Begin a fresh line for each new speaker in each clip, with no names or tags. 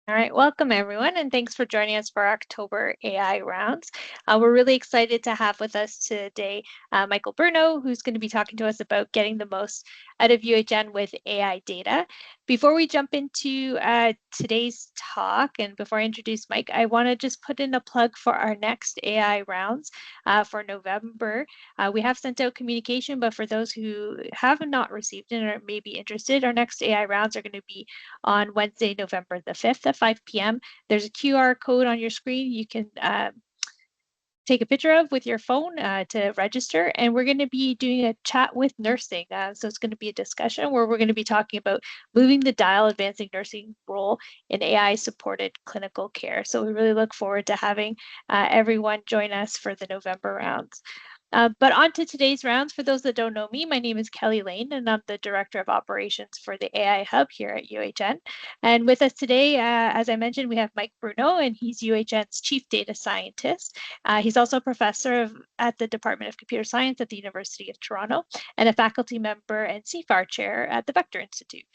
All right, welcome everyone, and thanks for joining us for our October AI rounds. We're really excited to have with us today Michael Brudno, who's going to be talking to us about getting the most out of UHN with AI data. Before we jump into today's talk, and before I introduce Mike, I want to just put in a plug for our next AI rounds for November. We have sent out communication, but for those who have not received it or may be interested, our next AI rounds are going to be on Wednesday, November the 5th at 5 p.m. There's a QR code on your screen you can take a picture of with your phone to register. And we're going to be doing a chat with nursing. So it's going to be a discussion where we're going to be talking about moving the dial, advancing nursing role in AI supported clinical care. So we really look forward to having everyone join us for the November rounds. But on to today's rounds. For those that don't know me, my name is Kelly Lane, and I'm the Director of Operations for the AI Hub here at UHN. And with us today, as I mentioned, we have Mike Brudno, and he's UHN's Chief Data Scientist. He's also a professor at the Department of Computer Science at the University of Toronto and a faculty member and CFAR chair at the Vector Institute.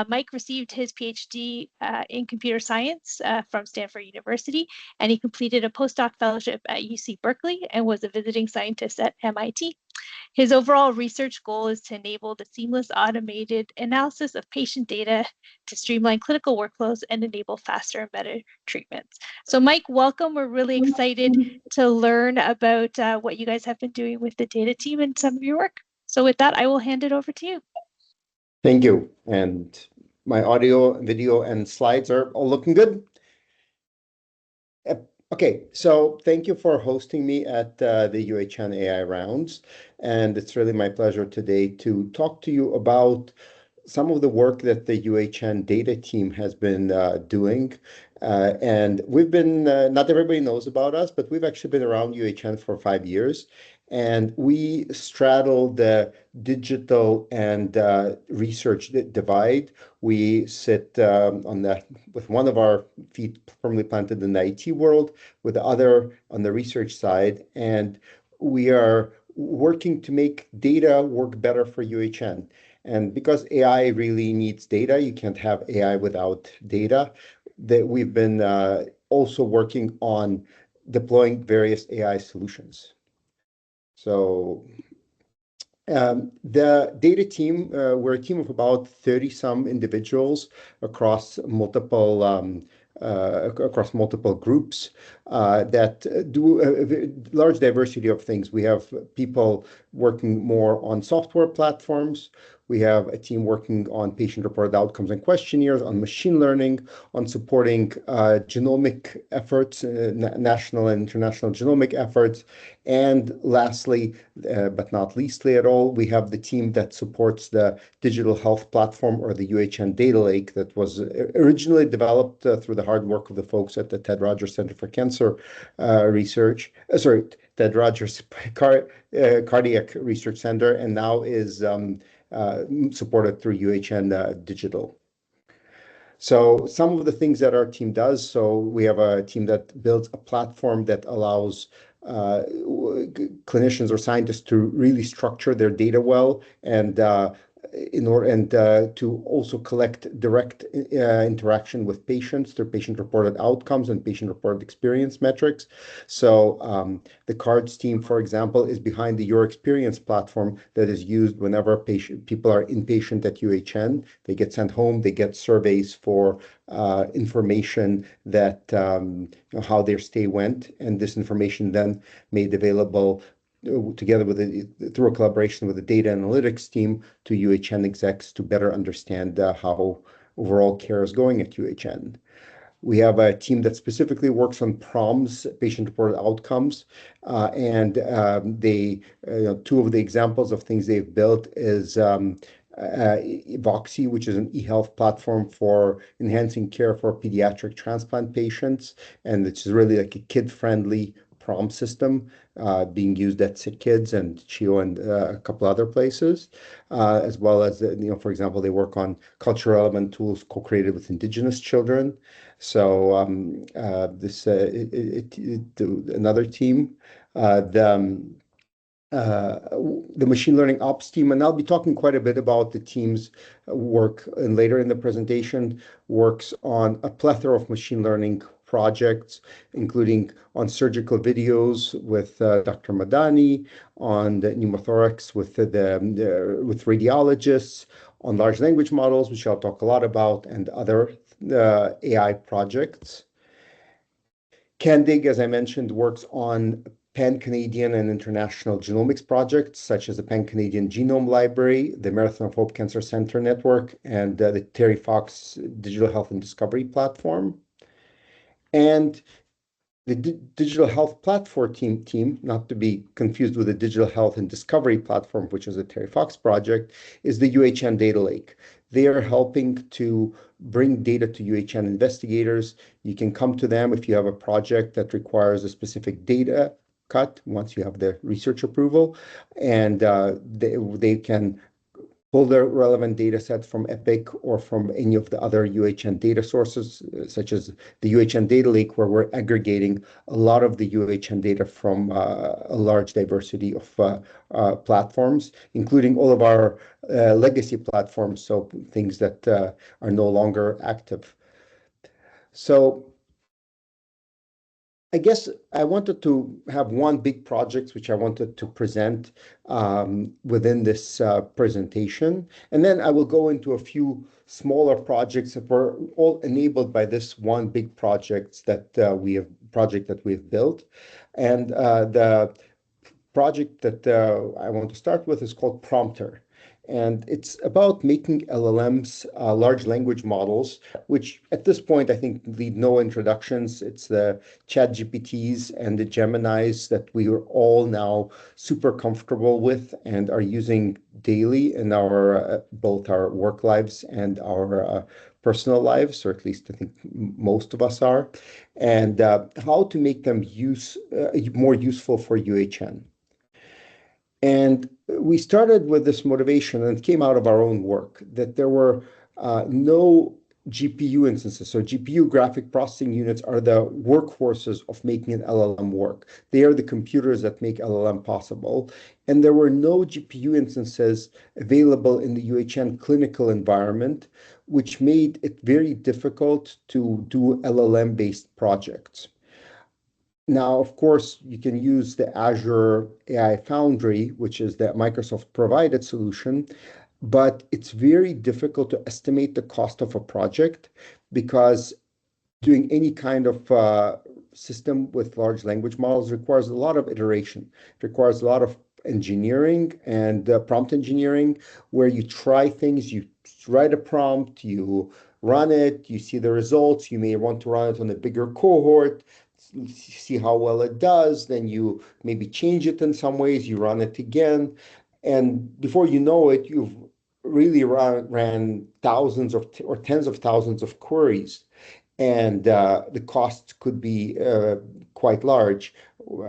Mike received his PhD in computer science from Stanford University, and he completed a postdoc fellowship at UC Berkeley and was a visiting scientist at MIT. His overall research goal is to enable the seamless automated analysis of patient data to streamline clinical workflows and enable faster and better treatments. So Mike, welcome. We're really excited to learn about what you guys have been doing with the data team and some of your work. So with that, I will hand it over to you.
Thank you. And my audio, video, and slides are all looking good. Okay, so thank you for hosting me at the UHN AI rounds. And it's really my pleasure today to talk to you about some of the work that the UHN data team has been doing. And we've been, not everybody knows about us, but we've actually been around UHN for 5 years. And we straddle the digital and research divide. We sit with one of our feet firmly planted in the IT world, with the other on the research side. And we are working to make data work better for UHN. And because AI really needs data, you can't have AI without data, that we've been also working on deploying various AI solutions. So the data team, we're a team of about 30 some individuals across multiple groups that do a large diversity of things. We have people working more on software platforms. We have a team working on patient-reported outcomes and questionnaires, on machine learning, on supporting genomic efforts, national and international genomic efforts. And lastly, but not leastly at all, we have the team that supports the digital health platform, or the UHN Data Lake, that was originally developed through the hard work of the folks at the Ted Rogers Center for Cancer Research. Ted Rogers Cardiac Research Center, and now is supported through UHN Digital. So some of the things that our team does, so we have a team that builds a platform that allows clinicians or scientists to really structure their data well, and to also collect direct interaction with patients through patient-reported outcomes and patient-reported experience metrics. So the CARDS team, for example, is behind the Your Experience platform that is used whenever people are inpatient at UHN. They get sent home, they get surveys for information that how their stay went, and this information then made available together with through a collaboration with the data analytics team to UHN execs to better understand how overall care is going at UHN. We have a team that specifically works on PROMs, patient-reported outcomes, and two of the examples of things they've built is Voxy, which is an e-health platform for enhancing care for pediatric transplant patients, and it's really like a kid-friendly PROM system being used at Sick Kids and CHIO and a couple other places, as well as, for example, they work on cultural relevant tools co-created with Indigenous children. So another team, uh, the machine learning ops team, and I'll be talking quite a bit about the team's work and later in the presentation, works on a plethora of machine learning projects, including on surgical videos with Dr. Madani, on the pneumothorax with radiologists, on large language models, which I'll talk a lot about, and other AI projects. CanDig, as I mentioned, works on pan-Canadian and international genomics projects, such as the Pan-Canadian Genome Library, the Marathon of Hope Cancer Center Network, and the Terry Fox Digital Health and Discovery Platform. And the digital health platform team, not to be confused with the digital health and discovery platform, which is the Terry Fox project, is the UHN Data Lake. They are helping to bring data to UHN investigators. You can come to them if you have a project that requires a specific data cut once you have the research approval, and they can pull the relevant data set from Epic or from any of the other UHN data sources, such as the UHN Data Lake, where we're aggregating a lot of the UHN data from a large diversity of platforms, including all of our legacy platforms, so things that are no longer active. So I guess I wanted to have one big project which I wanted to present within this presentation, and then I will go into a few smaller projects that were all enabled by this one big project that we've built. And the project that I want to start with is called Prompter. And it's about making LLMs, large language models, which at this point I think need no introductions. It's the Chat GPTs and the Geminis that we are all now super comfortable with and are using daily in our both our work lives and our personal lives, or at least I think most of us are, and how to make them more useful for UHN. And we started with this motivation, and it came out of our own work, that there were no GPU instances. So GPU, graphic processing units, are the workhorses of making an LLM work. They are the computers that make LLM possible. And there were no GPU instances available in the UHN clinical environment, which made it very difficult to do LLM-based projects. Now, of course, you can use the Azure AI Foundry, which is the Microsoft provided solution, but it's very difficult to estimate the cost of a project because doing any kind of system with large language models requires a lot of iteration. It requires a lot of engineering and prompt engineering, where you try things, you write a prompt, you run it, you see the results, you may want to run it on a bigger cohort, see how well it does, then you maybe change it in some ways, you run it again, and before you know it, you've really ran thousands or tens of thousands of queries, and the costs could be quite large.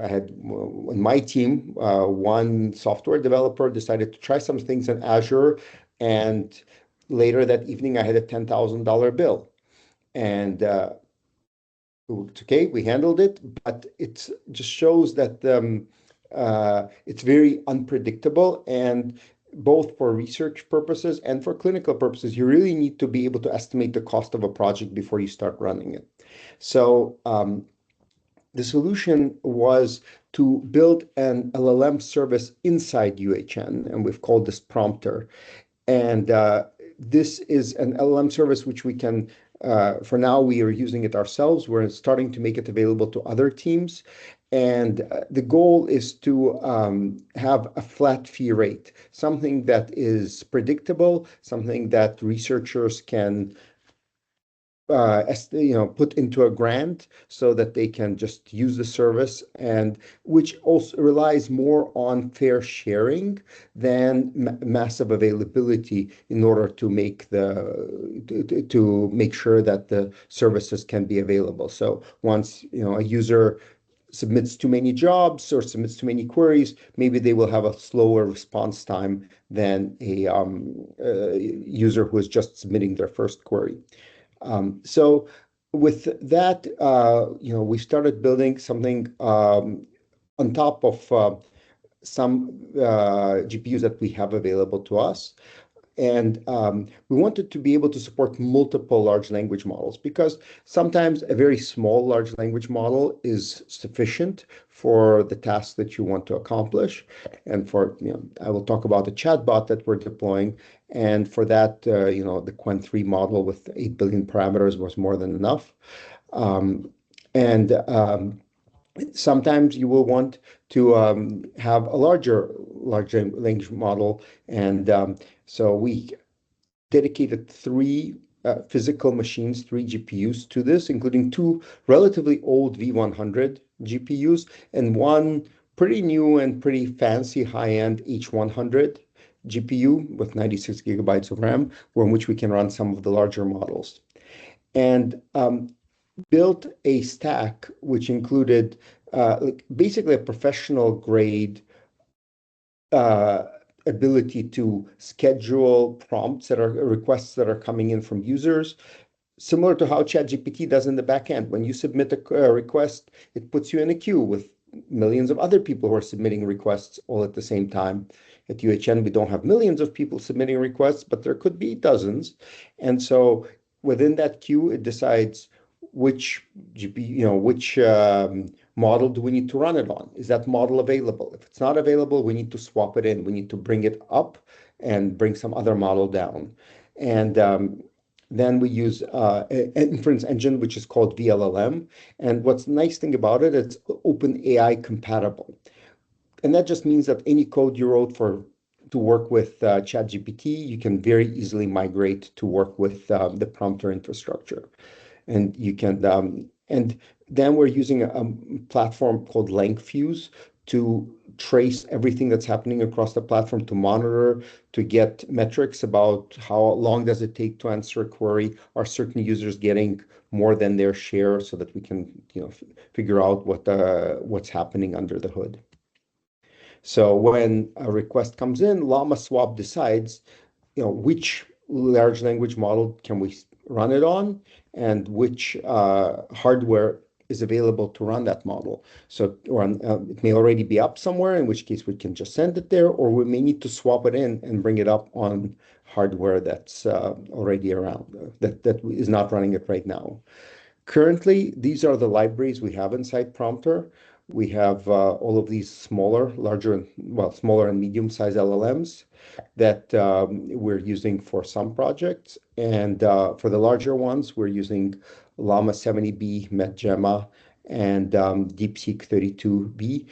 I had in my team, one software developer decided to try some things in Azure, and later that evening I had a $10,000 bill. And it's okay, we handled it, but it just shows that it's very unpredictable, and both for research purposes and for clinical purposes, you really need to be able to estimate the cost of a project before you start running it. So the solution was to build an LLM service inside UHN, and we've called this Prompter. And this is an LLM service which we can, for now, we are using it ourselves. We're starting to make it available to other teams. And the goal is to have a flat fee rate, something that is predictable, something that researchers can put into a grant so that they can just use the service, and which also relies more on fair sharing than massive availability in order to make to make sure that the services can be available. So once a user submits too many jobs or submits too many queries, maybe they will have a slower response time than a user who is just submitting their first query. So with that, we started building something on top of some GPUs that we have available to us. And we wanted to be able to support multiple large language models because sometimes a very small large language model is sufficient for the task that you want to accomplish. And I will talk about the chatbot that we're deploying. And for that, the Qwen 3 model with 8 billion parameters was more than enough. Um, and Sometimes you will want to have a large language model, and so we dedicated three physical machines, three GPUs to this, including two relatively old V100 GPUs and one pretty new and pretty fancy high-end H100 GPU with 96 gigabytes of RAM, in which we can run some of the larger models. And built a stack which included basically a professional grade uh, ability to schedule prompts that are requests that are coming in from users, similar to how ChatGPT does in the back end. When you submit a request, it puts you in a queue with millions of other people who are submitting requests all at the same time. At UHN, we don't have millions of people submitting requests, but there could be dozens. And so within that queue, it decides which GPU, which model do we need to run it on? Is that model available? If it's not available, we need to swap it in. We need to bring it up and bring some other model down. And then we use an inference engine, which is called VLLM. And what's nice thing about it, it's OpenAI compatible. And that just means that any code you wrote to work with ChatGPT, you can very easily migrate to work with the prompter infrastructure. And then we're using a platform called LangFuse to trace everything that's happening across the platform, to monitor, to get metrics about how long does it take to answer a query. Are certain users getting more than their share, so that we can figure out what's happening under the hood. So when a request comes in, Llama Swap decides which large language model can we run it on, and which hardware is available to run that model. So it may already be up somewhere, in which case we can just send it there, or we may need to swap it in and bring it up on hardware that's already around, that is not running it right now. Currently, these are the libraries we have inside Prompter. We have all of these smaller and medium-sized LLMs that we're using for some projects. And for the larger ones, we're using Llama 70B, MetGemma, and DeepSeek 32B.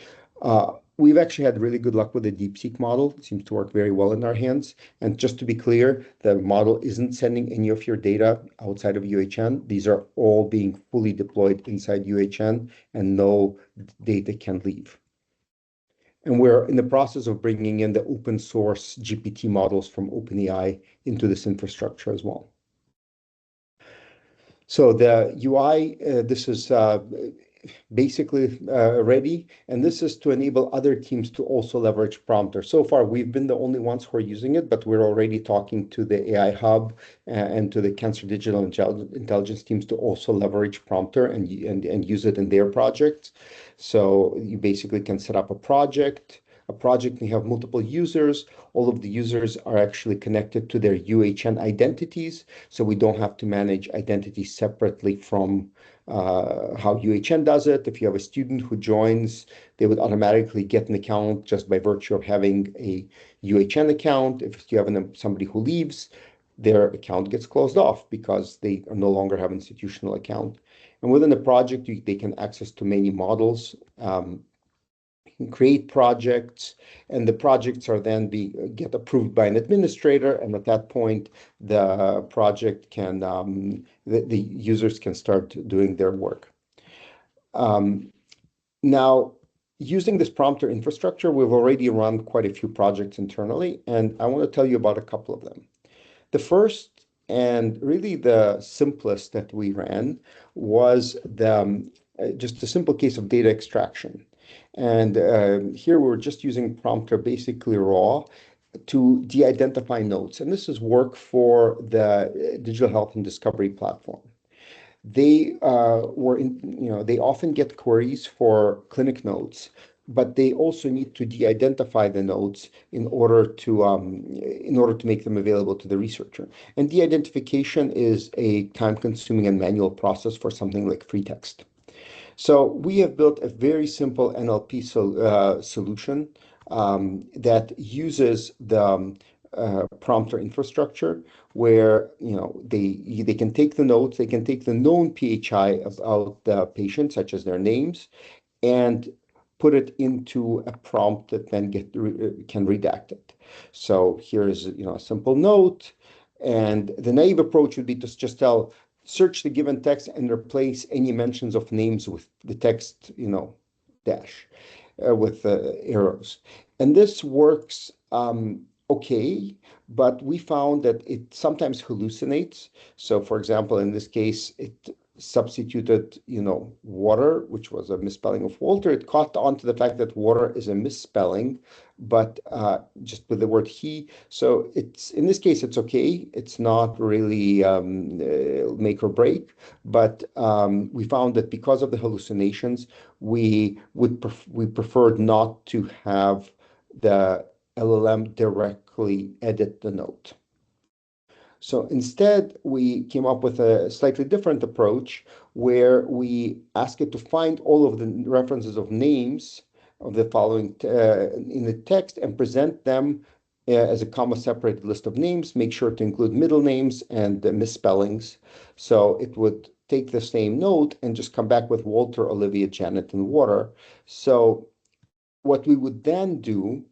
We've actually had really good luck with the DeepSeek model. It seems to work very well in our hands. And just to be clear, the model isn't sending any of your data outside of UHN. These are all being fully deployed inside UHN, and no data can leave. And we're in the process of bringing in the open source GPT models from OpenAI into this infrastructure as well. So the UI, this is basically ready, and this is to enable other teams to also leverage Prompter. So far, we've been the only ones who are using it, but we're already talking to the AI Hub and to the Cancer Digital Intelligence teams to also leverage Prompter and use it in their projects. So you basically can set up a project. A project may have multiple users. All of the users are actually connected to their UHN identities, so we don't have to manage identities separately from how UHN does it. If you have a student who joins, they would automatically get an account just by virtue of having a UHN account. If you have somebody who leaves, their account gets closed off because they no longer have an institutional account. And within the project, they can access to many models. Can create projects, and the projects are then get approved by an administrator, and at that point, the project can the users can start doing their work. Now, using this prompter infrastructure, we've already run quite a few projects internally, and I want to tell you about a couple of them. The first, and really the simplest that we ran, was just a simple case of data extraction. And here we're just using Prompter basically raw to de-identify nodes. And this is work for the Digital Health and Discovery platform. They they often get queries for clinic nodes but they also need to de-identify the notes in order to make them available to the researcher. And de-identification is a time-consuming and manual process for something like free text. So we have built a very simple NLP solution that uses the prompter infrastructure, where they can take the notes, they can take the known PHI about the patient, such as their names, and put it into a prompt that then can redact it. So here's a simple note, and the naive approach would be to just tell search the given text and replace any mentions of names with the text dash with arrows. And this works okay, but we found that it sometimes hallucinates. So, for example, in this case, it substituted, water, which was a misspelling of Walter. It caught on to the fact that water is a misspelling, but just with the word he. So it's in this case, it's okay. It's not really make or break, but we found that because of the hallucinations, we preferred not to have the LLM directly edit the note. So instead, we came up with a slightly different approach where we ask it to find all of the references of names of the following in the text and present them as a comma-separated list of names. Make sure to include middle names and misspellings. So it would take the same note and just come back with Walter, Olivia, Janet, and water. So what we would then do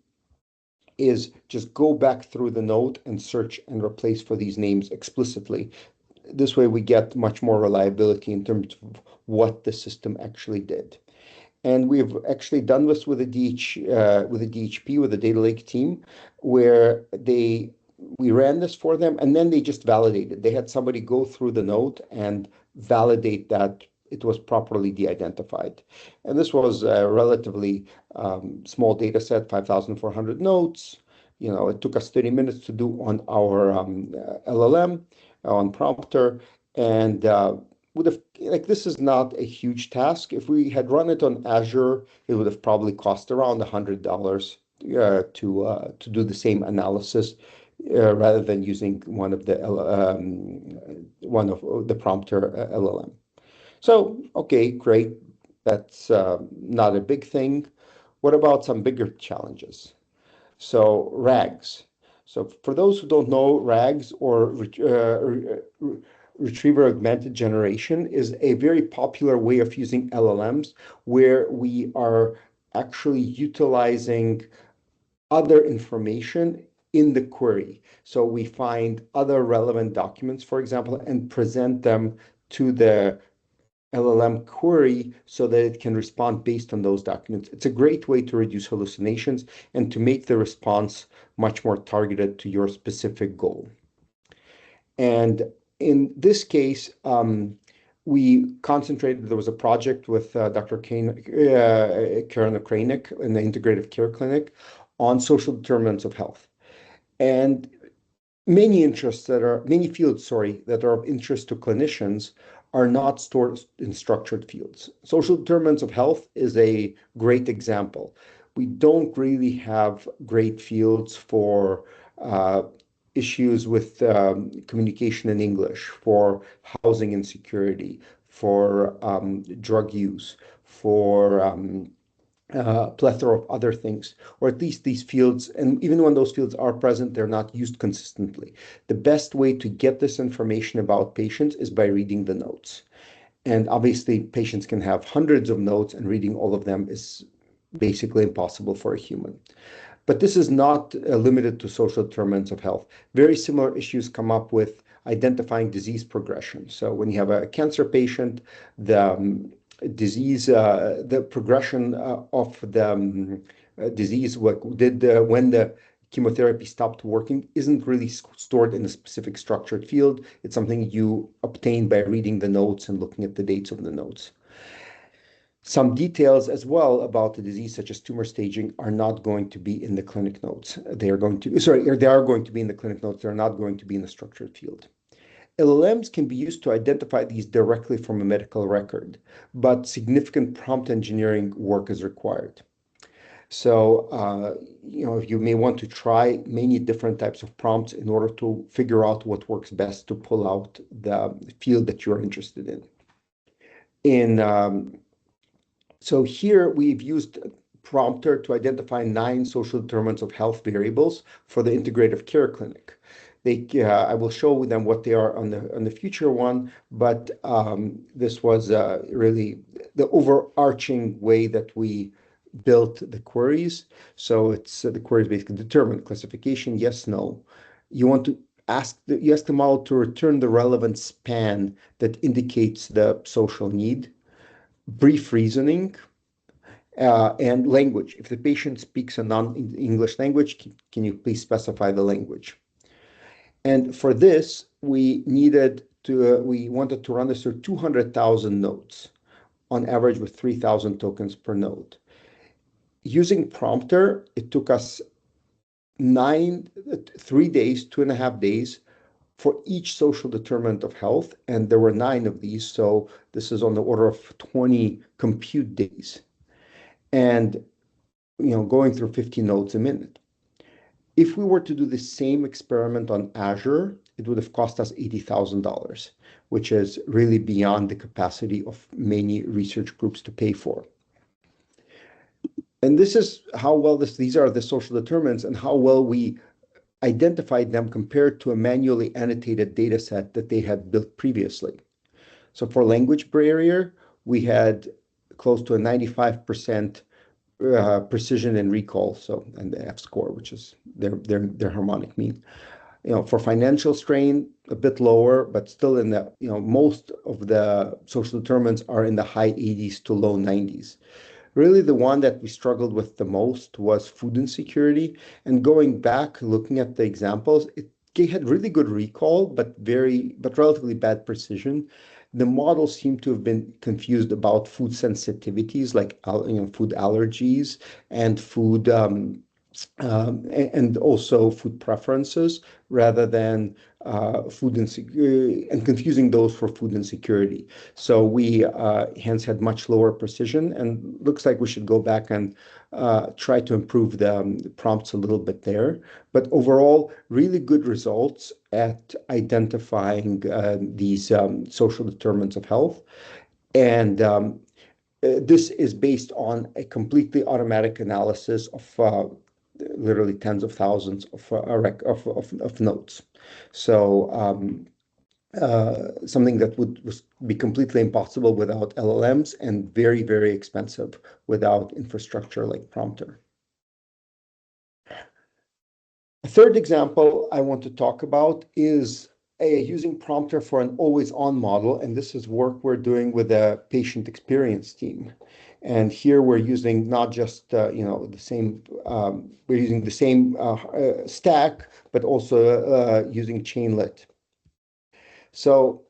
is just go back through the note and search and replace for these names explicitly. This way we get much more reliability in terms of what the system actually did. And we've actually done this with a DHP, with the data lake team, where we ran this for them, and then they just validated. They had somebody go through the note and validate that it was properly de-identified. And this was a relatively small data set, 5,400 notes. It took us 30 minutes to do on our LLM, on prompter, and would have this is not a huge task. If we had run it on Azure, it would have probably cost around $100 to do the same analysis, rather than using one of the prompter LLM. So, okay, great. That's not a big thing. What about some bigger challenges? So RAGs. So for those who don't know, RAGs, or retriever augmented generation, is a very popular way of using LLMs, where we are actually utilizing other information in the query. So we find other relevant documents, for example, and present them to the LLM query so that it can respond based on those documents. It's a great way to reduce hallucinations and to make the response much more targeted to your specific goal. And in this case, we concentrated, there was a project with Dr. Karen Okranik in the Integrative Care Clinic on social determinants of health. And many fields, that are of interest to clinicians are not stored in structured fields. Social determinants of health is a great example. We don't really have great fields for issues with communication in English, for housing insecurity, for drug use, for plethora of other things, or at least these fields, and even when those fields are present, they're not used consistently. The best way to get this information about patients is by reading the notes. And obviously, patients can have hundreds of notes, and reading all of them is basically impossible for a human. But this is not limited to social determinants of health. Very similar issues come up with identifying disease progression. So when you have a cancer patient, the disease, the progression of the disease, when the chemotherapy stopped working, isn't really stored in a specific structured field. It's something you obtain by reading the notes and looking at the dates of the notes. Some details as well about the disease, such as tumor staging, are not going to be in the clinic notes. They are going to be in the clinic notes. They're not going to be in the structured field. LLMs can be used to identify these directly from a medical record, but significant prompt engineering work is required. So, you may want to try many different types of prompts in order to figure out what works best to pull out the field that you're interested in. In So here we've used Prompter to identify 9 social determinants of health variables for the integrative care clinic. I will show them what they are on the future one, but this was really the overarching way that we built the queries. So it's the queries basically determine classification, yes, no. You want to you ask the model to return the relevant span that indicates the social need, brief reasoning, and language. If the patient speaks a non-English language, can you please specify the language? And for this, we wanted to run this through 200,000 nodes, on average with 3,000 tokens per node. Using Prompter, it took us 3 days, 2.5 days for each social determinant of health, and there were 9 of these, so this is on the order of 20 compute days. And going through 50 nodes a minute. If we were to do the same experiment on Azure, it would have cost us $80,000, which is really beyond the capacity of many research groups to pay for. And this is how well these are the social determinants and how well we identified them compared to a manually annotated data set that they had built previously. So for language barrier, we had close to a 95% precision and recall, and the F score, which is their harmonic mean. For financial strain, a bit lower, but still in the, most of the social determinants are in the high 80s to low 90s. Really, the one that we struggled with the most was food insecurity. And going back, looking at the examples, it had really good recall, but relatively bad precision. The model seemed to have been confused about food sensitivities, like food allergies and and also food preferences, rather than food insecurity, and confusing those for food insecurity. So we hence had much lower precision, and looks like we should go back and try to improve the prompts a little bit there. But overall, really good results at identifying these social determinants of health. And this is based on a completely automatic analysis of literally tens of thousands of notes. So something that would be completely impossible without LLMs and very, very expensive without infrastructure like Prompter. A third example I want to talk about is using Prompter for an always-on model, and this is work we're doing with a patient experience team. And here we're using not just we're using the same stack, but also using Chainlit. So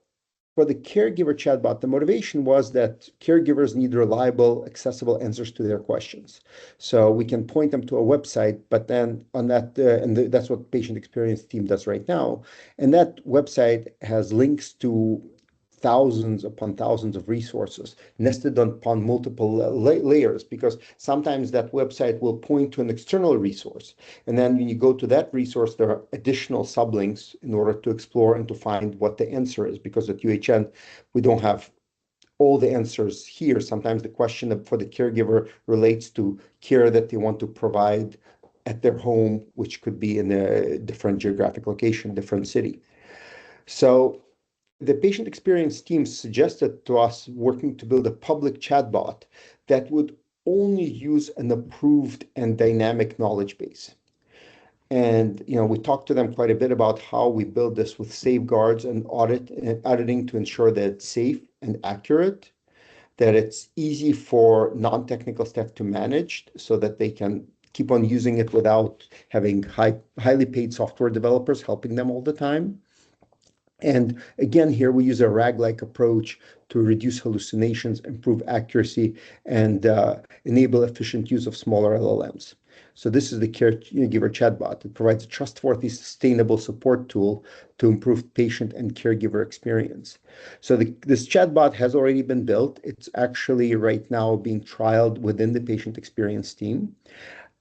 for the caregiver chatbot, the motivation was that caregivers need reliable, accessible answers to their questions. So we can point them to a website, but then on that, that's what patient experience team does right now. And that website has links to thousands upon thousands of resources nested upon multiple layers, because sometimes that website will point to an external resource. And then when you go to that resource, there are additional sublinks in order to explore and to find what the answer is, because at UHN, we don't have all the answers here. Sometimes the question for the caregiver relates to care that they want to provide at their home, which could be in a different geographic location, different city. So the patient experience team suggested to us working to build a public chatbot that would only use an approved and dynamic knowledge base. And we talked to them quite a bit about how we build this with safeguards and auditing to ensure that it's safe and accurate, that it's easy for non-technical staff to manage so that they can keep on using it without having highly paid software developers helping them all the time. And again, here we use a RAG-like approach to reduce hallucinations, improve accuracy, and enable efficient use of smaller LLMs. So this is the caregiver chatbot. It provides a trustworthy, sustainable support tool to improve patient and caregiver experience. So this chatbot has already been built. It's actually right now being trialed within the patient experience team.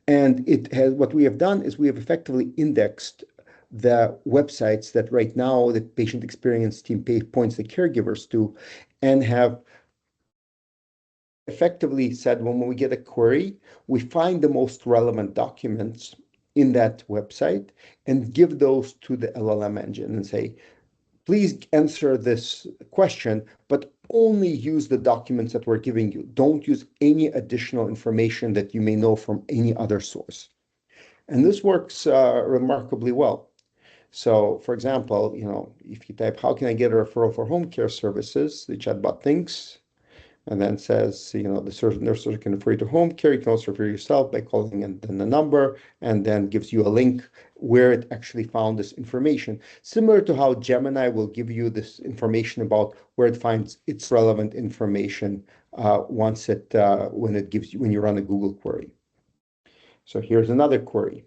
And it has what we have done is we have effectively indexed the websites that right now the patient experience team points the caregivers to, and have effectively said when we get a query, we find the most relevant documents in that website and give those to the LLM engine and say, please answer this question, but only use the documents that we're giving you. Don't use any additional information that you may know from any other source. And this works remarkably well. So, for example, if you type, how can I get a referral for home care services? The chatbot thinks and then says, the nurse can refer you to home care. You can also refer yourself by calling in the number, and then gives you a link where it actually found this information. Similar to how Gemini will give you this information about where it finds its relevant information when you run a Google query. So here's another query.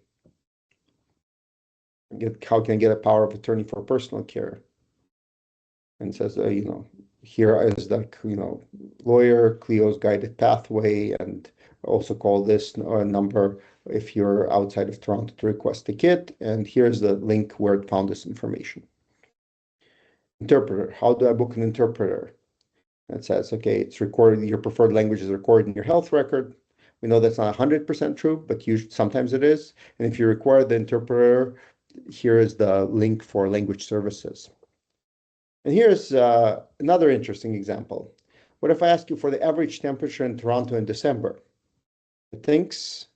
How can I get a power of attorney for personal care? And says, here is lawyer Cleo's guided pathway, and also call this number if you're outside of Toronto to request a kit. And here's the link where it found this information. Interpreter, how do I book an interpreter? And it says, okay, it's recorded, your preferred language is recorded in your health record. We know that's not 100% true, but sometimes it is. And if you require the interpreter, here is the link for language services. And here's another interesting example. What if I ask you for the average temperature in Toronto in December? It thinks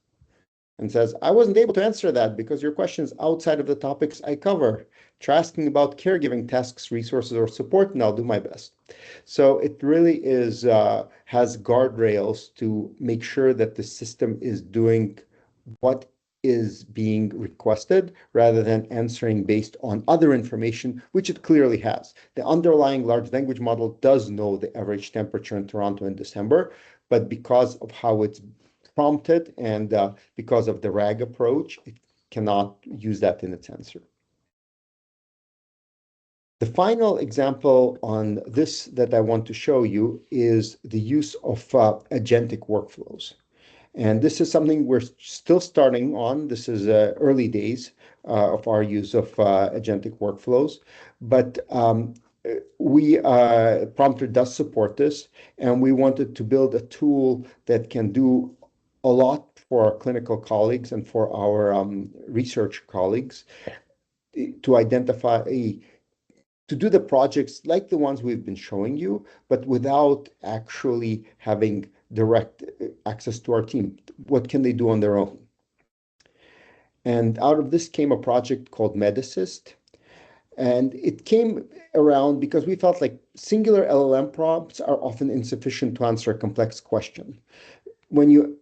and says, I wasn't able to answer that because your question is outside of the topics I cover. Try asking about caregiving tasks, resources, or support, and I'll do my best. So it really has guardrails to make sure that the system is doing what is being requested rather than answering based on other information, which it clearly has. The underlying large language model does know the average temperature in Toronto in December, but because of how it's prompted and because of the RAG approach, it cannot use that in its answer. The final example on this that I want to show you is the use of agentic workflows. And this is something we're still starting on. This is early days of our use of agentic workflows, but Prompter does support this, and we wanted to build a tool that can do a lot for our clinical colleagues and for our research colleagues to identify to do the projects like the ones we've been showing you, but without actually having direct access to our team. What can they do on their own? And out of this came a project called MedAssist. And it came around because we felt like singular LLM prompts are often insufficient to answer a complex question. When you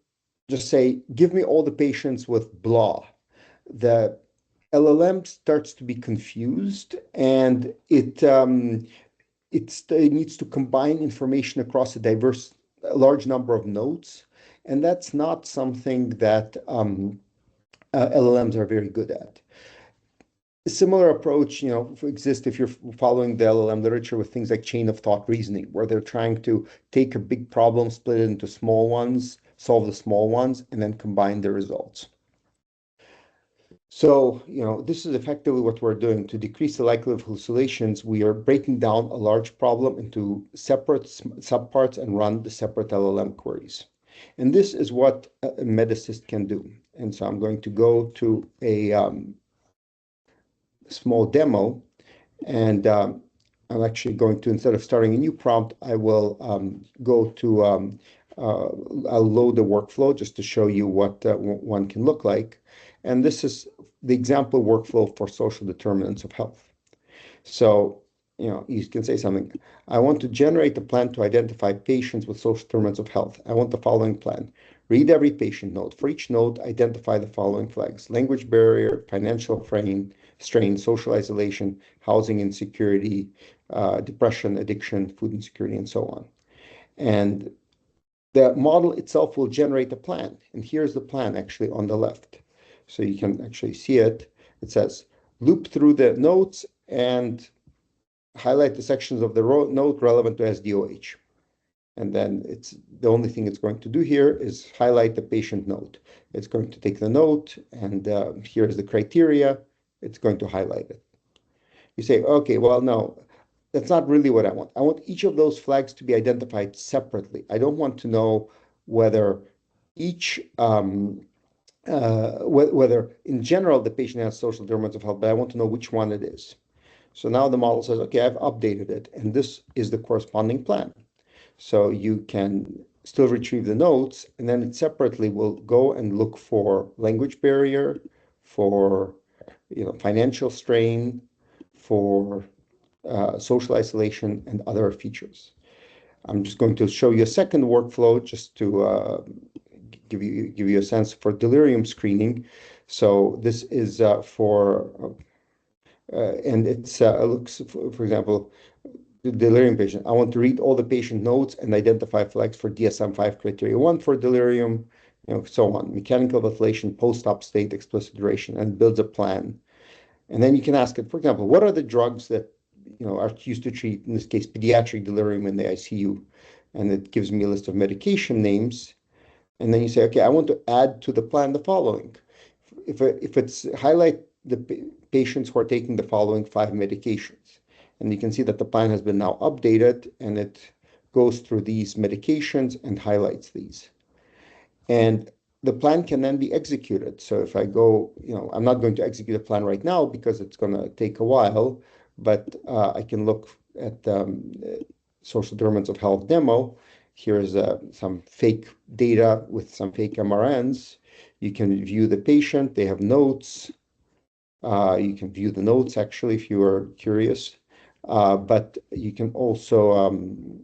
just say, give me all the patients with blah, the LLM starts to be confused, and it needs to combine information across a large number of nodes, and that's not something that LLMs are very good at. A similar approach, exists if you're following the LLM literature with things like chain of thought reasoning, where they're trying to take a big problem, split it into small ones, solve the small ones, and then combine the results. So, this is effectively what we're doing. To decrease the likelihood of hallucinations, we are breaking down a large problem into separate subparts and run the separate LLM queries. And this is what MedAssist can do. And so I'm going to go to a small demo, and I'm actually going to, instead of starting a new prompt, I will go to, I'll load the workflow just to show you what one can look like. And this is the example workflow for social determinants of health. So, you can say something. I want to generate a plan to identify patients with social determinants of health. I want the following plan. Read every patient note. For each note, identify the following flags: language barrier, financial strain, social isolation, housing insecurity, depression, addiction, food insecurity, and so on. And the model itself will generate a plan. And here's the plan actually on the left. So you can actually see it. It says loop through the notes and highlight the sections of the note relevant to SDOH. And then it's the only thing it's going to do here is highlight the patient note. It's going to take the note and here's the criteria. It's going to highlight it. You say, okay, well, no, that's not really what I want. I want each of those flags to be identified separately. I don't want to know whether each whether in general the patient has social determinants of health, but I want to know which one it is. So now the model says, okay, I've updated it, and this is the corresponding plan. So you can still retrieve the notes, and then it separately will go and look for language barrier, for financial strain, for social isolation, and other features. I'm just going to show you a second workflow just to give you a sense for delirium screening. So this is and it's looks for example the delirium patient. I want to read all the patient notes and identify flags for DSM-5 criteria 1 for delirium, so on. Mechanical ventilation, post-op state, explicit duration, and builds a plan. And then you can ask it, for example, what are the drugs that are used to treat, in this case, pediatric delirium in the ICU? And it gives me a list of medication names. And then you say, okay, I want to add to the plan the following. If it's highlight the patients who are taking the following 5 medications. And you can see that the plan has been now updated and it goes through these medications and highlights these. And the plan can then be executed. So if I go, I'm not going to execute a plan right now because it's going to take a while, but I can look at social determinants of health demo. Here's some fake data with some fake MRNs. You can view the patient. They have notes. You can view the notes actually if you are curious. But you can also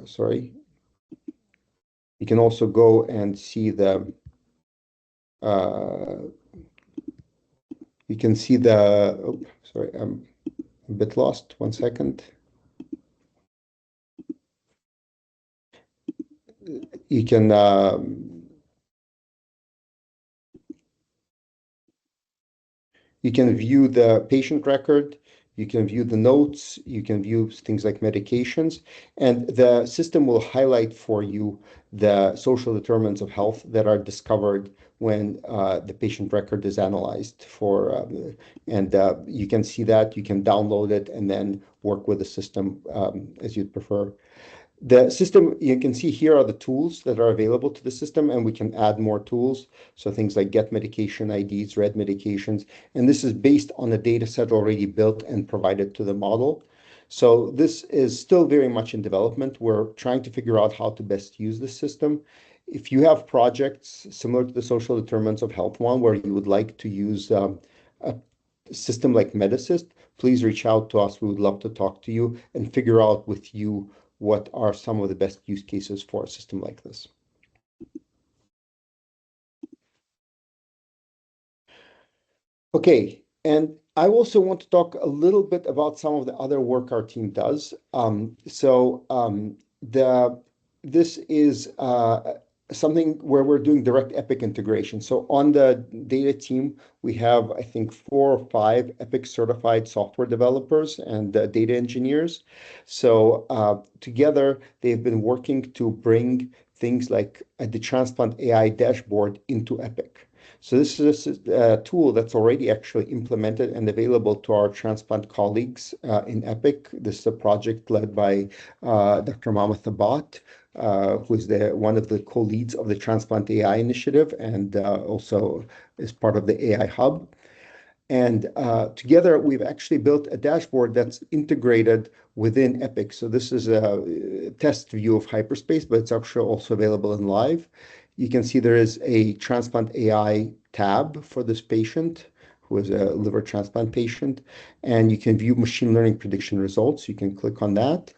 sorry. You can also go and see the you can see the sorry, I'm a bit lost. 1 second. You can view the patient record, you can view the notes, you can view things like medications, and the system will highlight for you the social determinants of health that are discovered when the patient record is analyzed and you can see that, you can download it and then work with the system as you'd prefer. The system, you can see here are the tools that are available to the system, and we can add more tools. So things like get medication IDs, read medications, and this is based on a data set already built and provided to the model. So this is still very much in development. We're trying to figure out how to best use the system. If you have projects similar to the social determinants of health one, where you would like to use a system like Medasist, please reach out to us. We would love to talk to you and figure out with you what are some of the best use cases for a system like this. Okay, and I also want to talk a little bit about some of the other work our team does. This is something where we're doing direct Epic integration. So on the data team, we have, I think, 4 or 5 Epic certified software developers and data engineers. So together, they've been working to bring things like the Transplant AI dashboard into Epic. So this is a tool that's already actually implemented and available to our transplant colleagues in Epic. This is a project led by Dr. Mameth Abat, who is one of the co-leads of the Transplant AI initiative and also is part of the AI Hub. And together, we've actually built a dashboard that's integrated within Epic. So this is a test view of Hyperspace, but it's actually also available in live. You can see there is a Transplant AI tab for this patient, who is a liver transplant patient, and you can view machine learning prediction results. You can click on that.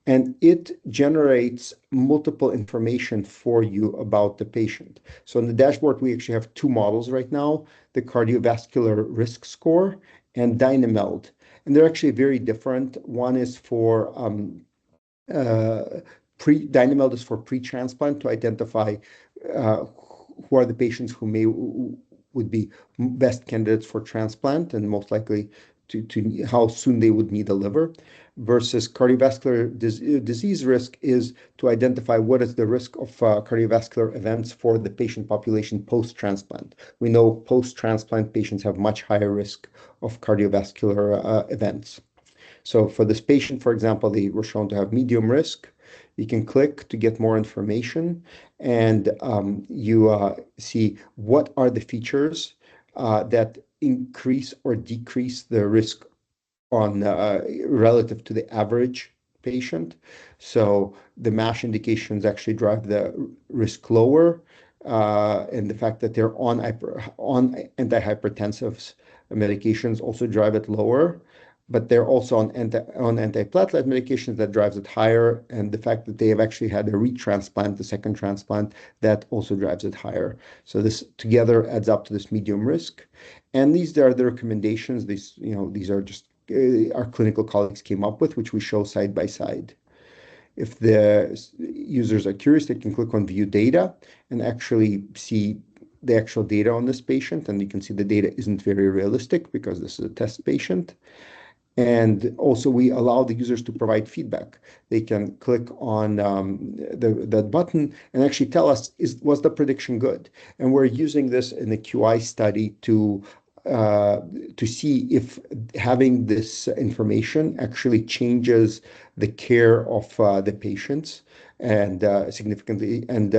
And it generates multiple information for you about the patient. So in the dashboard, we actually have 2 models right now, the cardiovascular risk score and Dynameld. And they're actually very different. One is for Dynameld is for pre-transplant to identify who are the patients would be best candidates for transplant and most likely to how soon they would need a liver, versus cardiovascular disease risk is to identify what is the risk of cardiovascular events for the patient population post-transplant. We know post-transplant patients have much higher risk of cardiovascular events. So for this patient, for example, they were shown to have medium risk. You can click to get more information, and you see what are the features that increase or decrease the risk on relative to the average patient. So the MASH indications actually drive the risk lower, and the fact that they're on antihypertensives medications also drive it lower. But they're also on antiplatelet medications that drives it higher, and the fact that they have actually had a retransplant, the second transplant, that also drives it higher. So this together adds up to this medium risk. And these are the recommendations. These are just our clinical colleagues came up with, which we show side by side. If the users are curious, they can click on View Data and actually see the actual data on this patient. And you can see the data isn't very realistic because this is a test patient. And also, we allow the users to provide feedback. They can click on that button and actually tell us, was the prediction good? And we're using this in a QI study to see if having this information actually changes the care of the patients and significantly and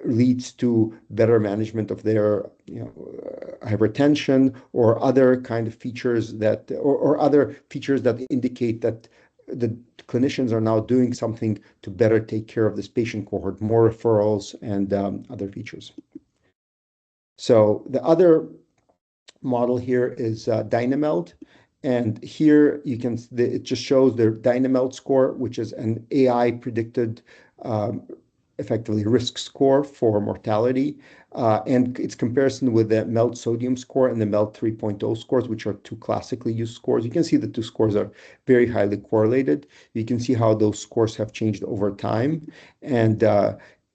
leads to better management of their hypertension or other kind of features or other features that indicate that the clinicians are now doing something to better take care of this patient cohort, more referrals and other features. So the other model here is Dynameld. And here it just shows the Dynameld score, which is an AI predicted effectively risk score for mortality, and its comparison with the MELD sodium score and the MELD 3.0 scores, which are two classically used scores. You can see the two scores are very highly correlated. You can see how those scores have changed over time. And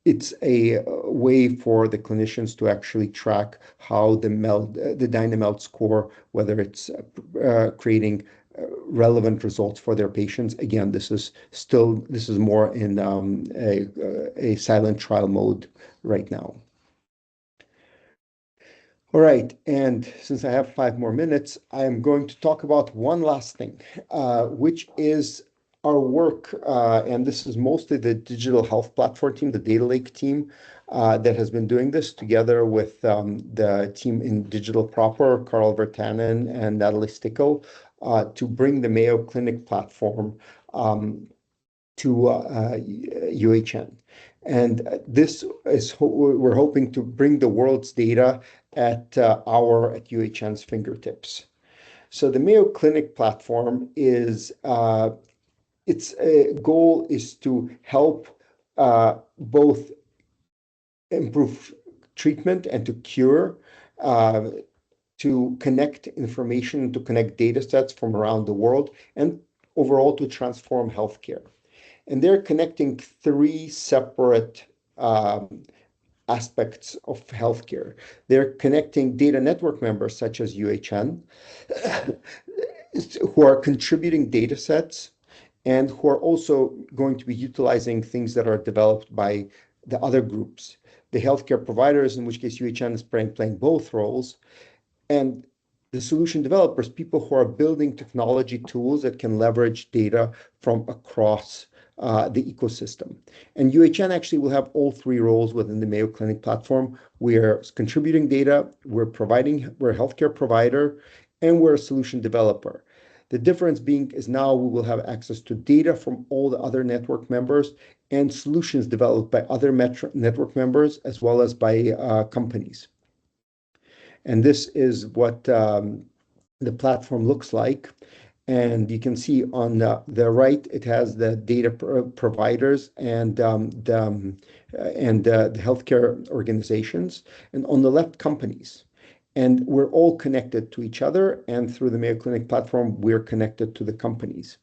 it's a way for the clinicians to actually track how the Dynameld score, whether it's creating relevant results for their patients. Again, this is more in a silent trial mode right now. All right, and since I have 5 more minutes, I am going to talk about one last thing, which is our work, and this is mostly the digital health platform team, the data lake team, that has been doing this together with the team in digital proper, Carl Vertanen and Natalie Stickel, to bring the Mayo Clinic platform to UHN. And this is we're hoping to bring the world's data at UHN's fingertips. So the Mayo Clinic platform is its goal is to help both improve treatment and to cure, to connect information, to connect data sets from around the world, and overall to transform healthcare. And they're connecting 3 separate aspects of healthcare. They're connecting data network members such as UHN, who are contributing data sets and who are also going to be utilizing things that are developed by the other groups, the healthcare providers, in which case UHN is playing both roles, and the solution developers, people who are building technology tools that can leverage data from across the ecosystem. And UHN actually will have all 3 roles within the Mayo Clinic platform. We're contributing data, we're a healthcare provider, and we're a solution developer. The difference being is now we will have access to data from all the other network members and solutions developed by other network members as well as by companies. And this is what the platform looks like. And you can see on the right, it has the data providers and the healthcare organizations, and on the left, companies. And we're all connected to each other, and through the Mayo Clinic platform, we're connected to the companies.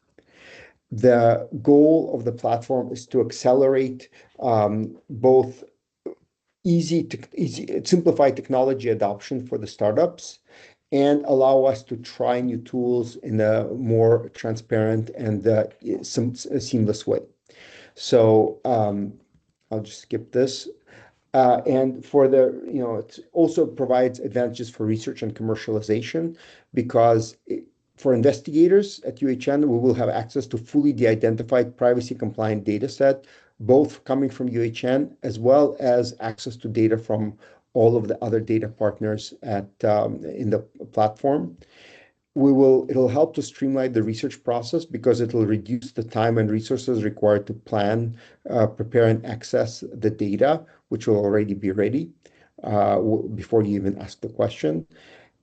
The goal of the platform is to accelerate both simplify technology adoption for the startups and allow us to try new tools in a more transparent and seamless way. So I'll just skip this. And it also provides advantages for research and commercialization because for investigators at UHN, we will have access to fully de-identified privacy-compliant data set, both coming from UHN as well as access to data from all of the other data partners in the platform. It'll help to streamline the research process because it'll reduce the time and resources required to plan, prepare, and access the data, which will already be ready before you even ask the question.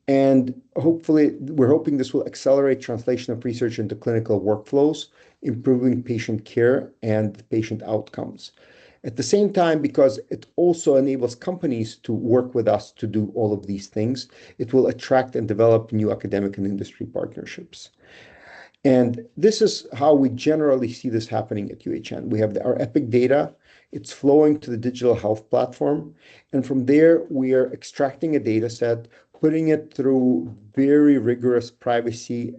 And we're hoping this will accelerate translation of research into clinical workflows, improving patient care and patient outcomes. At the same time, because it also enables companies to work with us to do all of these things, it will attract and develop new academic and industry partnerships. And this is how we generally see this happening at UHN. We have our Epic data, it's flowing to the digital health platform. And from there, we are extracting a data set, putting it through very rigorous privacy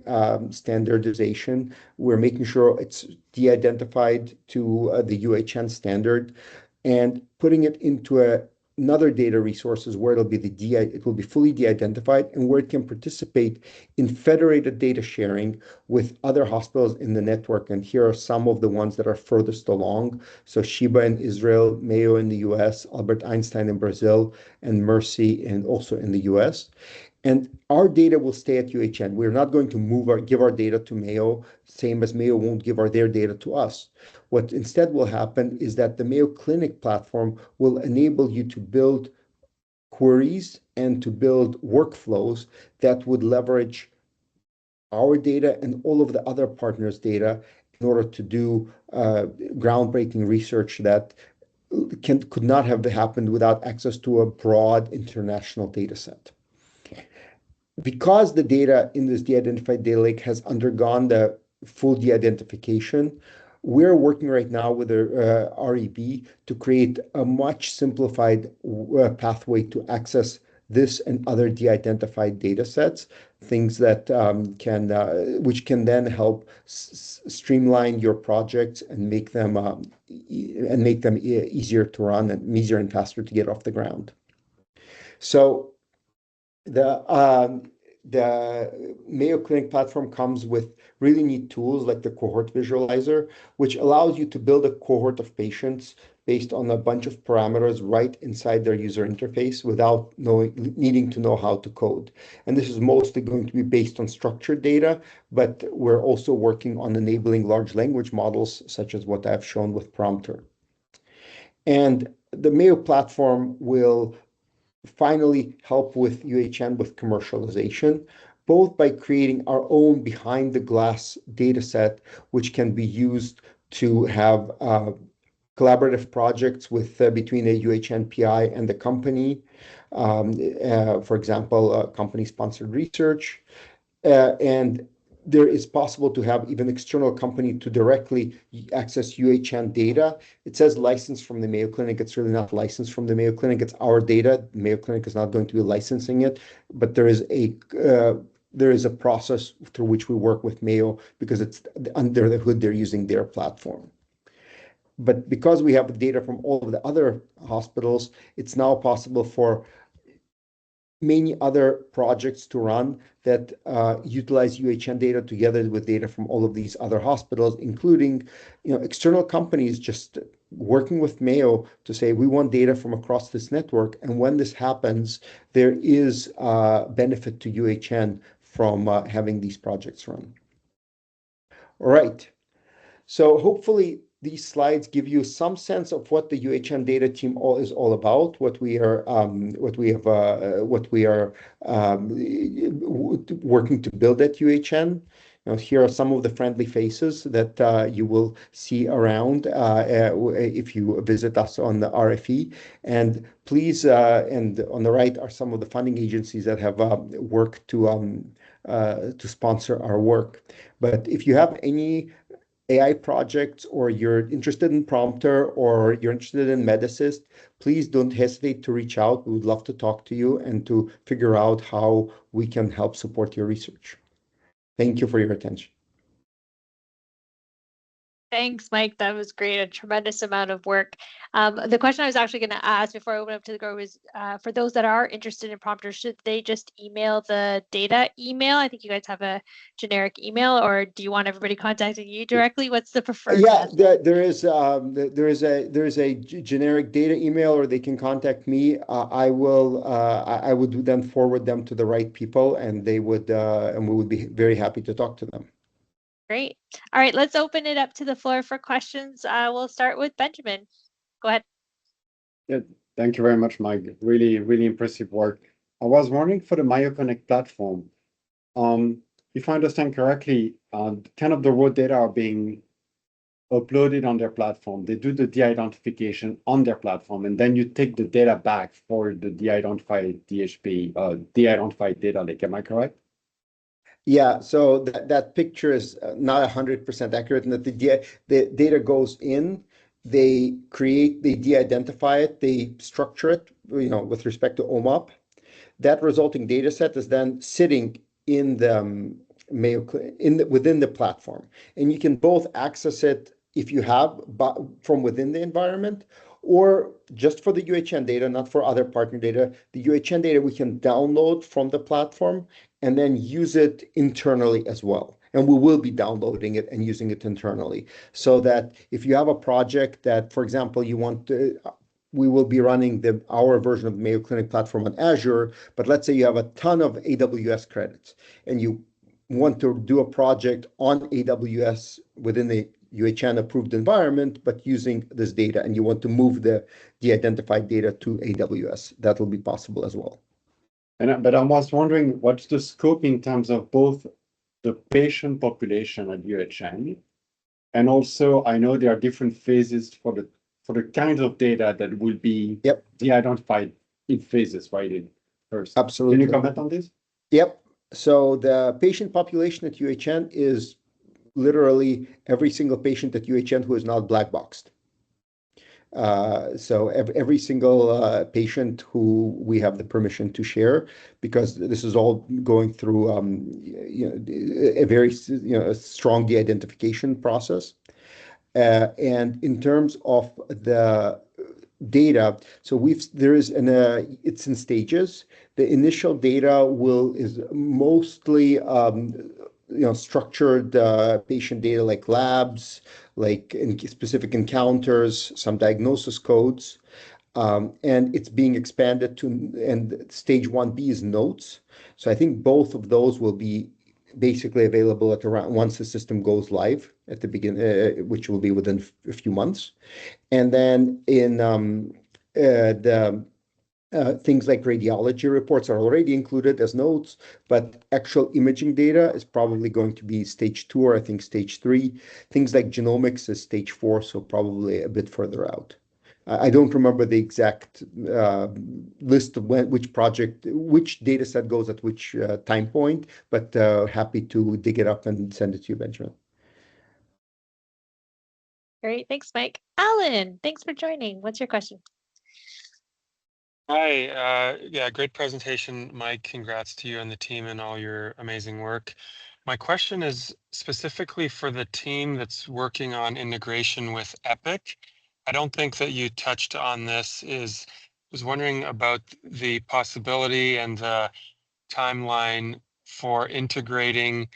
standardization. We're making sure it's de-identified to the UHN standard and putting it into another data resources where it will be fully de-identified and where it can participate in federated data sharing with other hospitals in the network. And here are some of the ones that are furthest along. So Sheba in Israel, Mayo in the US, Albert Einstein in Brazil, and Mercy and also in the US. And our data will stay at UHN. We're not going to give our data to Mayo, same as Mayo won't give their data to us. What instead will happen is that the Mayo Clinic platform will enable you to build queries and to build workflows that would leverage our data and all of the other partners' data in order to do groundbreaking research that could not have happened without access to a broad international data set. Because the data in this de-identified data lake has undergone the full de-identification, we're working right now with the REB to create a much simplified pathway to access this and other de-identified data sets, things that which can then help streamline your projects and make them easier to run and easier and faster to get off the ground. So the Mayo Clinic platform comes with really neat tools like the cohort visualizer, which allows you to build a cohort of patients based on a bunch of parameters right inside their user interface without needing to know how to code. And this is mostly going to be based on structured data, but we're also working on enabling large language models, such as what I've shown with Prompter. And the Mayo platform will finally help with UHN with commercialization, both by creating our own behind the glass data set, which can be used to have collaborative projects between a UHN PI and the company. For example, company-sponsored research. And there is possible to have even external company to directly access UHN data. It says license from the Mayo Clinic. It's really not licensed from the Mayo Clinic. It's our data. The Mayo Clinic is not going to be licensing it, but there is a process through which we work with Mayo because it's under the hood they're using their platform. But because we have data from all of the other hospitals, it's now possible for many other projects to run that utilize UHN data together with data from all of these other hospitals, including external companies just working with Mayo to say, we want data from across this network. And when this happens, there is benefit to UHN from having these projects run. All right. So hopefully these slides give you some sense of what the UHN data team is all about, what we are working to build at UHN. Here are some of the friendly faces that you will see around if you visit us on the RFE. And please, and on the right are some of the funding agencies that have worked to sponsor our work. But if you have any AI projects or you're interested in Prompter or you're interested in Medassist, please don't hesitate to reach out. We would love to talk to you and to figure out how we can help support your research. Thank you for your attention.
Thanks, Mike. That was great. A tremendous amount of work. The question I was actually going to ask before I open up to the group was for those that are interested in prompters, should they just email the data email? I think you guys have a generic email, or do you want everybody contacting you directly? What's the preferred
Yeah,
method?
there is a generic data email, or they can contact me. I would then forward them to the right people, and we would be very happy to talk to them.
Great. All right, let's open it up to the floor for questions. We'll start with Benjamin. Go ahead.
Yeah, thank you very much, Mike. Really, really impressive work. I was wondering for the MyoConnect platform, if I understand correctly, kind of the raw data are being uploaded on their platform. They do the de-identification on their platform, and then you take the data back for the de-identified DHP, de-identified data lake. Am I correct?
Yeah, so that picture is not 100% accurate, and that the data goes in, they de-identify it, they structure it, with respect to OMOP. That resulting data set is then sitting in the within the platform, and you can both access it if you have from within the environment, or just for the UHN data, not for other partner data. The UHN data we can download from the platform and then use it internally as well. And we will be downloading it and using it internally, so that if you have a project that, for example, you want to, we will be running our version of the Mayo Clinic platform on Azure, but let's say you have a ton of AWS credits and you want to do a project on AWS within the UHN approved environment, but using this data, and you want to move the de-identified data to AWS, that will be possible as well.
But I was wondering, what's the scope in terms of both the patient population at UHN, and also I know there are different phases for the kinds of data that will be de-identified in phases, right? In first.
Absolutely.
Can you comment on this?
Yep. So the patient population at UHN is literally every single patient at UHN who is not black boxed. So every single patient who we have the permission to share, because this is all going through a very a strong de-identification process. And in terms of the data, so it's in stages. The initial data is mostly structured patient data, like labs, like specific encounters, some diagnosis codes, and it's being expanded to, and stage 1B is notes. So I think both of those will be basically available at around once the system goes live at the beginning, which will be within a few months. And then in the things like radiology reports are already included as notes, but actual imaging data is probably going to be stage 2, or I think stage 3. Things like genomics is stage 4, so probably a bit further out. I don't remember the exact list of which data set goes at which time point, but happy to dig it up and send it to you, Benjamin.
Great. Thanks, Mike. Alan, thanks for joining. What's your question?
Hi, yeah, great presentation, Mike. Congrats to you and the team and all your amazing work. My question is specifically for the team that's working on integration with Epic. I don't think that you touched on this. Was wondering about the possibility and the timeline for integrating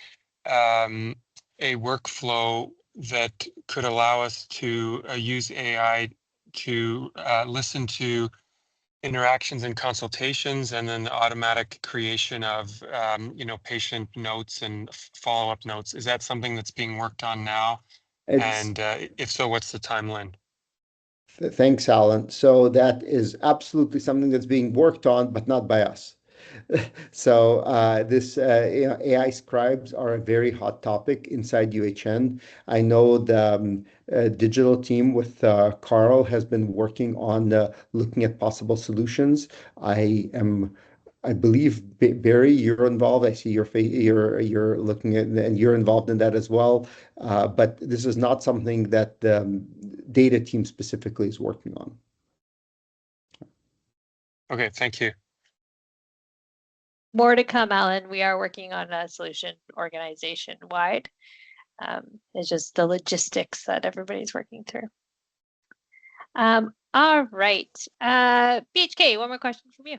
a workflow that could allow us to use AI to listen to interactions and consultations, and then the automatic creation of patient notes and follow-up notes. Is that something that's being worked on now? And if so, what's the timeline?
Thanks, Alan. So that is absolutely something that's being worked on, but not by us. So this AI scribes are a very hot topic inside UHN. I know the digital team with Carl has been working on looking at possible solutions. I am I believe Barry, you're involved. I see your face. You're looking at, and you're involved in that as well. But this is not something that the data team specifically is working on.
Okay, thank you.
More to come, Alan. We are working on a solution organization-wide. It's just the logistics that everybody's working through. All right. BHK, one more question from you.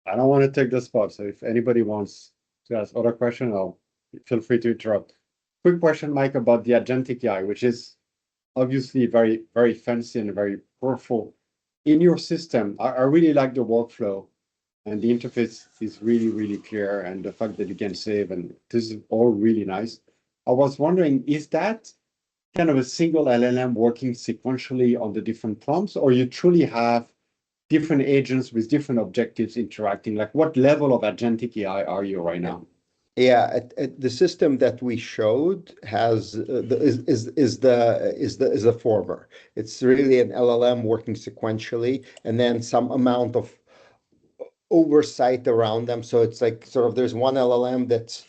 I don't want to take the spot, so if anybody wants to ask other question, feel free to interrupt. Quick question, Mike, about the agentic AI, which is obviously very, very fancy and very powerful. In your system, I really like the workflow, and the interface is really, really clear, and the fact that you can save, and this is all really nice. I was wondering, is that kind of a single LLM working sequentially on the different prompts, or you truly have different agents with different objectives interacting? Like, what level of agentic AI are you right now?
Yeah, the system that we showed has is the former. It's really an LLM working sequentially, and then some amount of oversight around them. So it's like sort of there's one LLM that's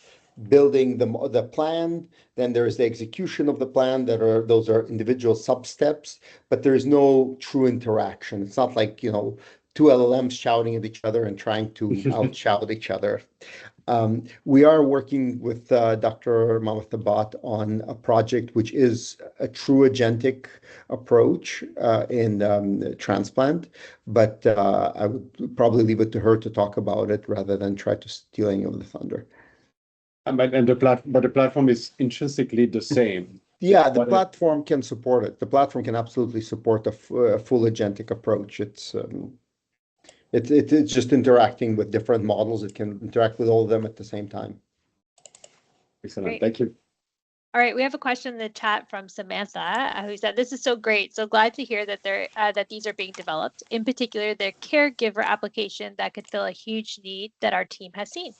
building the plan, then there is the execution of the plan those are individual sub steps, but there is no true interaction. It's not like, two LLMs shouting at each other and trying to out-shout each other. We are working with Dr. Mamathabat on a project which is a true agentic approach in transplant, but I would probably leave it to her to talk about it rather than try to steal any of the thunder.
But the platform is intrinsically the same.
Yeah, the platform can support it. The platform can absolutely support a full agentic approach. It's just interacting with different models. It can interact with all of them at the same time.
Excellent.
Great.
Thank you.
All right, we have a question in the chat from Samantha, who said, "This is so great. So glad to hear that that these are being developed. In particular, the caregiver application that could fill a huge need that our team has seen.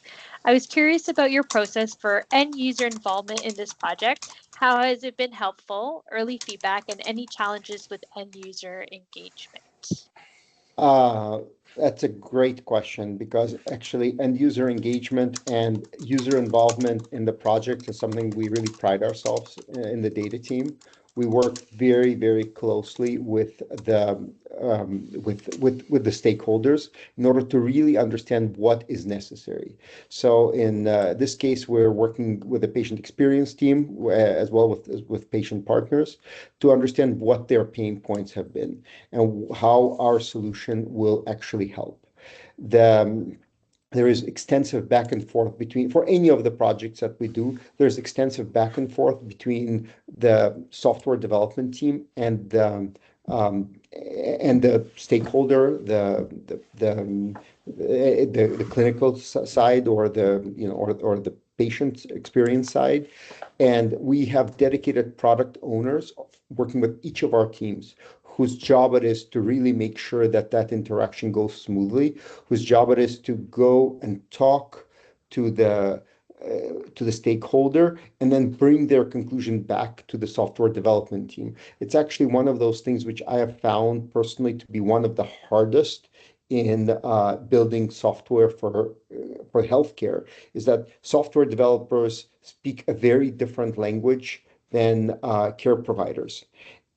I was curious about your process for end user involvement in this project. How has it been helpful? Early feedback and any challenges with end user engagement?"
That's a great question because actually end user engagement and user involvement in the project is something we really pride ourselves in the data team. We work very, very closely with the stakeholders in order to really understand what is necessary. So in this case, we're working with the patient experience team as well with patient partners to understand what their pain points have been and how our solution will actually help. There is extensive back and forth for any of the projects that we do, there's extensive back and forth between the software development team and the stakeholder, the clinical side or the patient experience side. And we have dedicated product owners working with each of our teams whose job it is to really make sure that interaction goes smoothly, whose job it is to go and talk to the stakeholder and then bring their conclusion back to the software development team. It's actually one of those things which I have found personally to be one of the hardest in building software for healthcare, is that software developers speak a very different language than care providers.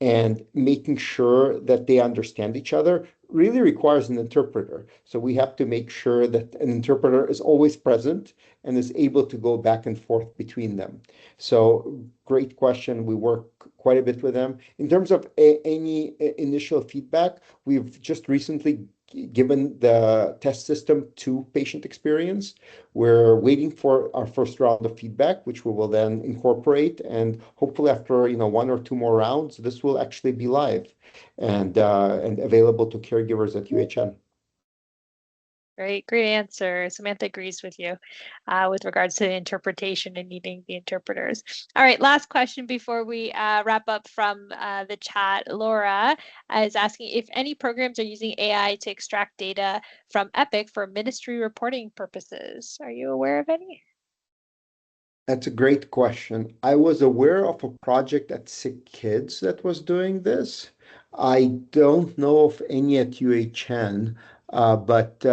And making sure that they understand each other really requires an interpreter. So we have to make sure that an interpreter is always present and is able to go back and forth between them. So great question. We work quite a bit with them. In terms of any initial feedback, we've just recently given the test system to patient experience. We're waiting for our first round of feedback, which we will then incorporate. And hopefully after one or two more rounds, this will actually be live and available to caregivers at UHN.
Great answer. Samantha agrees with you with regards to the interpretation and needing the interpreters. All right, last question before we wrap up from the chat. Laura is asking if any programs are using AI to extract data from Epic for ministry reporting purposes. Are you aware of any?
That's a great question. I was aware of a project at Sick Kids that was doing this. I don't know of any at UHN, but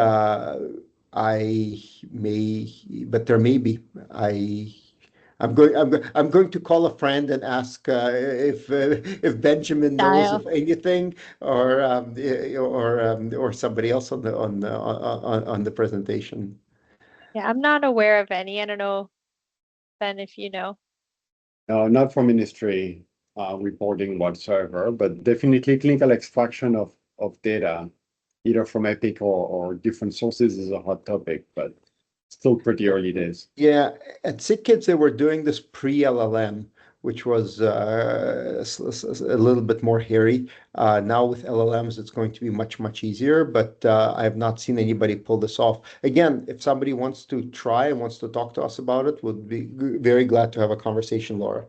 I may, but there may be. I'm going to call a friend and ask if Benjamin knows
Dial.
of anything, or somebody else on the presentation.
Yeah, I'm not aware of any. I don't know, Ben, if you know.
Not for ministry reporting whatsoever, but definitely clinical extraction of data, either from Epic or different sources is a hot topic, but still pretty early days.
Yeah, at SickKids they were doing this pre-LLM, which was a little bit more hairy. Now with LLMs, it's going to be much easier, but I have not seen anybody pull this off. Again, if somebody wants to try and wants to talk to us about it, would be very glad to have a conversation, Laura.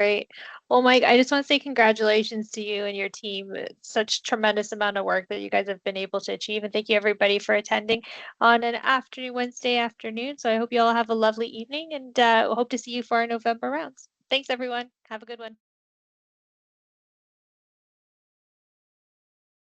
Great. Well, Mike, I just want to say congratulations to you and your team. It's such tremendous amount of work that you guys have been able to achieve. And thank you everybody for attending on an afternoon, Wednesday afternoon. So I hope you all have a lovely evening and hope to see you for our November rounds. Thanks, everyone. Have a good one.